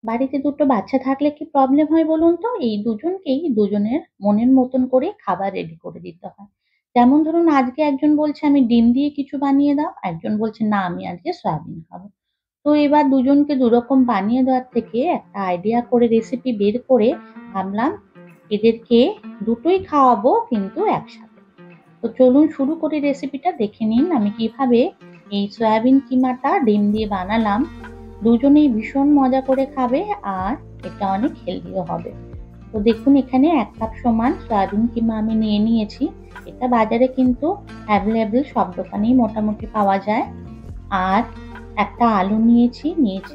বাড়িতে দুটো বাচ্চা থাকলে কি প্রবলেম হয় বলুন তো? এই দুজনকেই দুজনের মনের মতন করে খাবার রেডি করে দিতে হয়। যেমন ধরুন আজকে একজন বলছে আমি ডিম দিয়ে কিছু বানিয়ে দাও, একজন বলছে না আমি আজকে সয়াবিন খাবো। তো এবার দুজনকে দুরকম বানিয়ে দেওয়ার থেকে একটা আইডিয়া করে রেসিপি বের করে ভাবলাম এদেরকে দুটোই খাওয়াবো কিন্তু একসাথে। তো চলুন শুরু করি রেসিপিটা দেখে নিন আমি কিভাবে এই সয়াবিন কিমাটা ডিম দিয়ে বানালাম। দুজনেই ভীষণ মজা করে খাবে আর এটা অনেক হেলদিও হবে। তো দেখুন এখানে ১ কাপ সমান সয়াবিন কিমা আমি নিয়ে নিয়েছি। এটা বাজারে কিন্তু অ্যাভেলেবল সব দোকানেই মোটামুটি পাওয়া যায়। আর একটা আলু নিয়েছি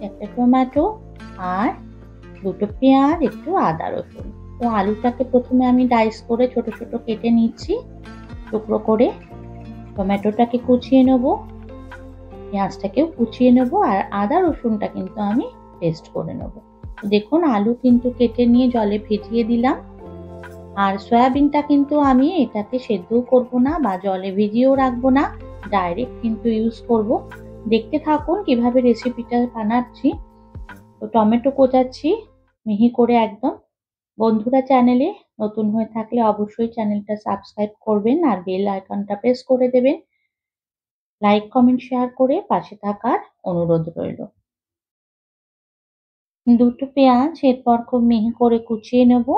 একটা টমেটো আর দুটো পেঁয়াজ, একটু আদা রসুন। তো আলুটাকে প্রথমে আমি ডাইস করে ছোট ছোট কেটে নিচ্ছি টুকরো করে। টমেটোটাকে কুচিয়ে নেব, পেঁয়াজটাকেও কুচিয়ে নেব আর আদা রসুনটা কিন্তু আমি পেস্ট করে নেব। দেখুন আলু কিন্তু কেটে নিয়ে জলে ভিজিয়ে দিলাম। আর সয়াবিনটা কিন্তু আমি এটাকে সেদ্ধও করব না বা জলে ভিজিয়েও রাখবো না, ডাইরেক্ট কিন্তু ইউজ করব। দেখতে থাকুন কিভাবে রেসিপিটা বানাচ্ছি। তো টমেটো কোচাচ্ছি মিহি করে একদম। বন্ধুরা চ্যানেলে নতুন হয়ে থাকলে অবশ্যই চ্যানেলটা সাবস্ক্রাইব করবেন আর বেল আইকনটা প্রেস করে দেবেন। লাইক, কমেন্ট, শেয়ার করে পাশে থাকার অনুরোধ রইল। দুটো পেঁয়াজ এরপর খুব মিহি করে কুচিয়ে নেব।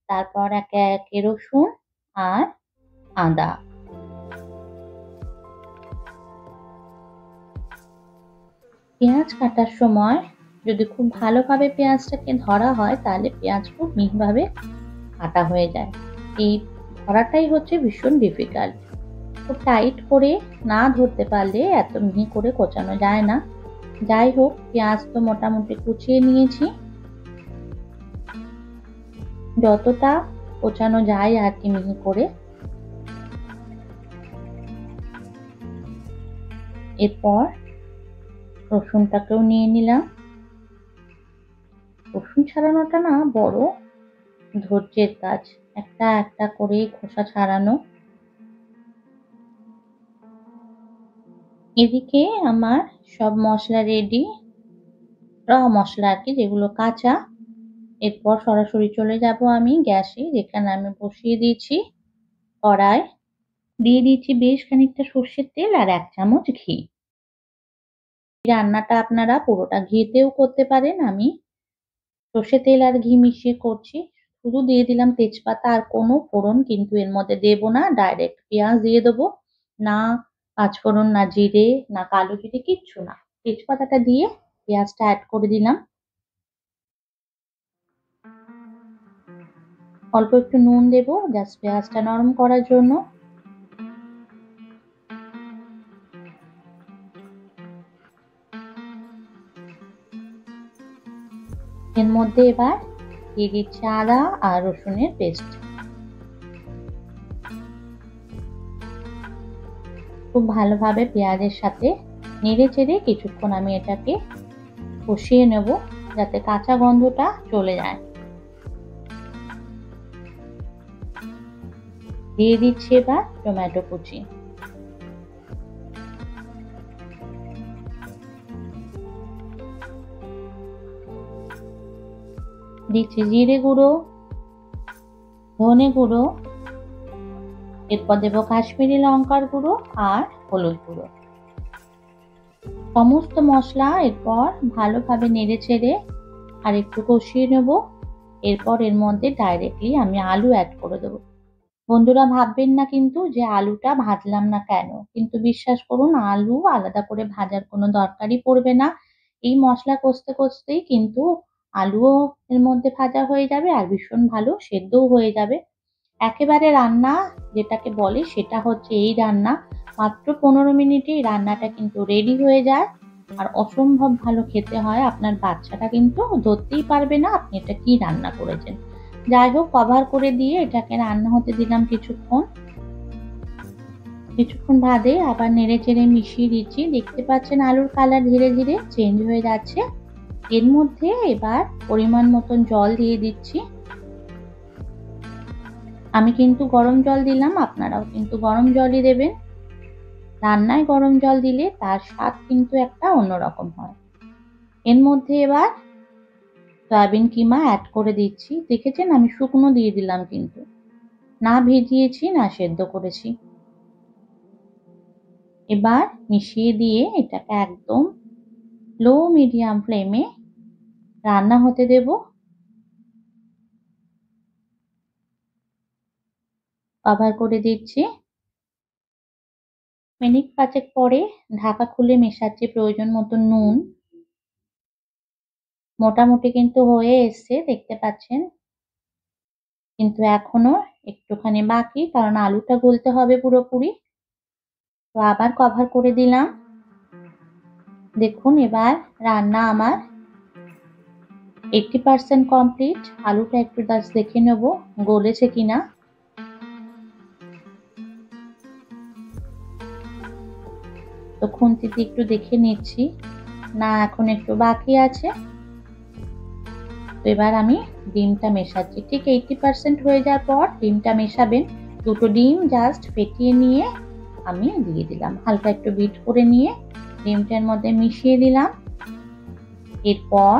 তারপর একে একে রসুন আর আদা। পেঁয়াজ কাটার সময় যদি খুব ভালোভাবে পেঁয়াজটাকে ধরা হয় তাহলে পেঁয়াজ খুব মিহিভাবে কাটা হয়ে যায়। এই ধরাটাই হচ্ছে ভীষণ ডিফিকাল্ট। খুব টাইট করে না ধরতে পারলে এত মিহি করে কোচানো যায় না। যাই হোক পেঁয়াজ তো মোটামুটি কুচিয়ে নিয়েছি, যতটা কোচানো যায় আর কি মিহি করে। এরপর রসুনটাকেও নিয়ে নিলাম। রসুন ছাড়ানোটা না বড় ধৈর্যের কাজ, একটা একটা করে খোসা ছাড়ানো। এদিকে আমার সব মশলা রেডি, র মশলা আর কি যেগুলো কাঁচা। এরপর সরাসরি চলে যাব আমি গ্যাসে, যেখানে আমি বসিয়ে দিয়েছি কড়াই। দিয়ে দিয়েছি বেশ খানিকটা সর্ষের তেল আর ১ চামচ ঘি। রান্নাটা আপনারা পুরোটা ঘিতেও করতে পারেন, আমি সর্ষের তেল আর ঘি মিশিয়ে করছি। শুধু দিয়ে দিলাম তেজপাতা, আর কোনো ফোড়ন কিন্তু এর মধ্যে দেব না, ডাইরেক্ট পেঁয়াজ দিয়ে দেবো। না পাঁচফোড়ন, না জিরে, না কালো জিরে, কিচ্ছু না। তেজপাতাটা দিয়ে পেঁয়াজটা অ্যাড করে দিলাম। অল্প একটু নুন দেবো জাস্ট পেঁয়াজটা নরম করার জন্য। এর মধ্যে এবার দিয়ে দিচ্ছি আদা আর রসুনের পেস্ট। খুব ভালোভাবে পেঁয়াজের সাথে নেড়ে চেড়ে কিছুক্ষণ আমি এটাকে কষিয়ে নেব যাতে কাঁচা গন্ধটা চলে যায়। দিয়ে দিচ্ছি এবার টমেটো কুচি। দিচ্ছি জিরে গুঁড়ো, ধনে গুঁড়ো, এরপর দেবো কাশ্মীরি লঙ্কার গুঁড়ো আর হলুদ গুঁড়ো। সমস্ত মশলা এরপর ভালোভাবে নেড়ে চেড়ে আর একটু কষিয়ে নেব। এরপর এর মধ্যে ডাইরেক্টলি আমি আলু অ্যাড করে দেবো। বন্ধুরা ভাববেন না কিন্তু যে আলুটা ভাজলাম না কেন, কিন্তু বিশ্বাস করুন আলু আলাদা করে ভাজার কোনো দরকারই পড়বে না। এই মশলা কষতে কষতেই কিন্তু আলুও এর মধ্যে ভাজা হয়ে যাবে আর ভীষণ ভালো সেদ্ধও হয়ে যাবে। একেবারে রান্না যেটাকে বলে সেটা হচ্ছে এই রান্না। মাত্র ১৫ মিনিটেই রান্নাটা কিন্তু রেডি হয়ে যায় আর অসম্ভব ভালো খেতে হয়। আপনার বাচ্চাটা কিন্তু ধরতেই পারবে না আপনি এটা কি রান্না করেছেন। যাই হোক কভার করে দিয়ে এটাকে রান্না হতে দিলাম কিছুক্ষণ। কিছুক্ষণ বাদে আবার নেড়ে চেড়ে মিশিয়ে দিচ্ছি। দেখতে পাচ্ছেন আলুর কালার ধীরে ধীরে চেঞ্জ হয়ে যাচ্ছে। এর মধ্যে এবার পরিমাণ মতন জল দিয়ে দিচ্ছি। আমি কিন্তু গরম জল দিলাম, আপনারাও কিন্তু গরম জলই দেবেন। রান্নায় গরম জল দিলে তার স্বাদ কিন্তু একটা অন্যরকম হয়। এর মধ্যে এবার সয়াবিন কিমা অ্যাড করে দিচ্ছি। দেখেছেন আমি শুকনো দিয়ে দিলাম, কিন্তু না ভিজিয়েছি না সেদ্ধ করেছি। এবার মিশিয়ে দিয়ে এটাকে একদম লো মিডিয়াম ফ্লেমে রান্না হতে দেব। কভার করে দিচ্ছি। মিনিট ৫ পরে ঢাকা খুলে মেশাচ্ছি প্রয়োজন মতো নুন। মোটামুটি কিন্তু হয়ে এসছে, দেখতে পাচ্ছেন, কিন্তু এখনো একটুখানি বাকি, কারণ আলুটা গলতে হবে পুরোপুরি। তো আবার কভার করে দিলাম। দেখুন এবার রান্না আমার 80% কমপ্লিট। আলুটা একটু জাস্ট দেখে নেব গলেছে কিনা। তো খুন্তিতে একটু দেখে নিচ্ছি, না এখন একটু বাকি আছে। তো এবার আমি ডিমটা মেশাচ্ছি। ঠিক 80% হয়ে যাওয়ার পর ডিমটা মেশাবেন। দুটো ডিম জাস্ট ফেটিয়ে নিয়ে আমি দিয়ে দিলাম, হালকা একটু বিট করে নিয়ে ডিমটার মধ্যে মিশিয়ে দিলাম। এরপর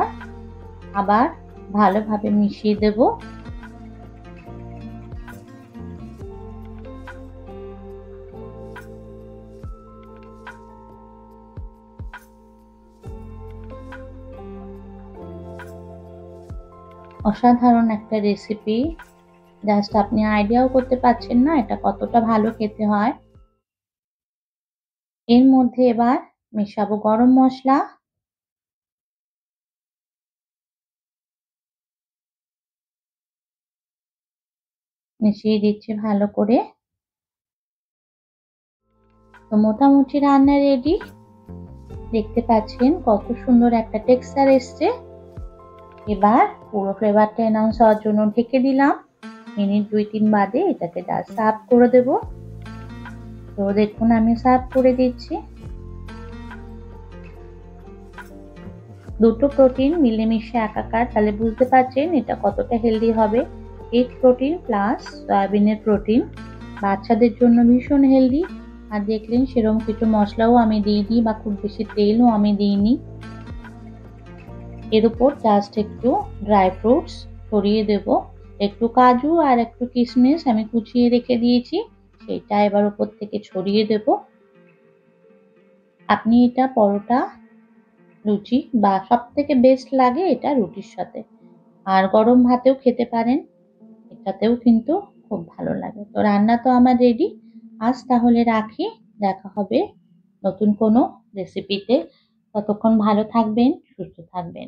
আবার ভালোভাবে মিশিয়ে দেব। অসাধারণ একটা রেসিপি, জাস্ট আপনি আইডিয়াও করতে পারছেন না এটা কতটা ভালো খেতে হয়। এর মধ্যে এবার মেশাবো গরম মশলা, মিশিয়ে দিচ্ছি ভালো করে। তো মোটামুটি রান্না রেডি। দেখতে পাচ্ছেন কত সুন্দর একটা টেক্সচার এসছে। এবার পুরো ফ্লেভারটা এনহান্স হওয়ার জন্য ঢেকে দিলাম। মিনিট ২-৩ বাদে এটাকে জাস্ট সার্ভ করে দেব। তো দেখুন আমি সার্ভ করে দিচ্ছি। দুটো প্রোটিন মিলেমিশে একাকার, তাহলে বুঝতে পারছেন এটা কতটা হেলদি হবে। এগ প্রোটিন প্লাস সয়াবিনের প্রোটিন, বাচ্চাদের জন্য ভীষণ হেলদি। আর দেখলেন সেরকম কিছু মশলাও আমি দিইনি বা খুব বেশি তেলও আমি দিইনি। এর উপর জাস্ট একটু ড্রাই ফ্রুটস ছড়িয়ে দেব। একটু কাজু আর একটু কিশমিশ আমি কুচিয়ে রেখে দিয়েছি, সেটা এবার উপর থেকে ছড়িয়ে দেব। আপনি এটা পরোটা, লুচি বা সবথেকে বেস্ট লাগে এটা রুটির সাথে, আর গরম ভাতেও খেতে পারেন, এটাতেও কিন্তু খুব ভালো লাগে। তো রান্না তো আমার রেডি। আজ তাহলে রাখি, দেখা হবে নতুন কোনো রেসিপিতে। ততক্ষণ ভালো থাকবেন, সুস্থ থাকবেন।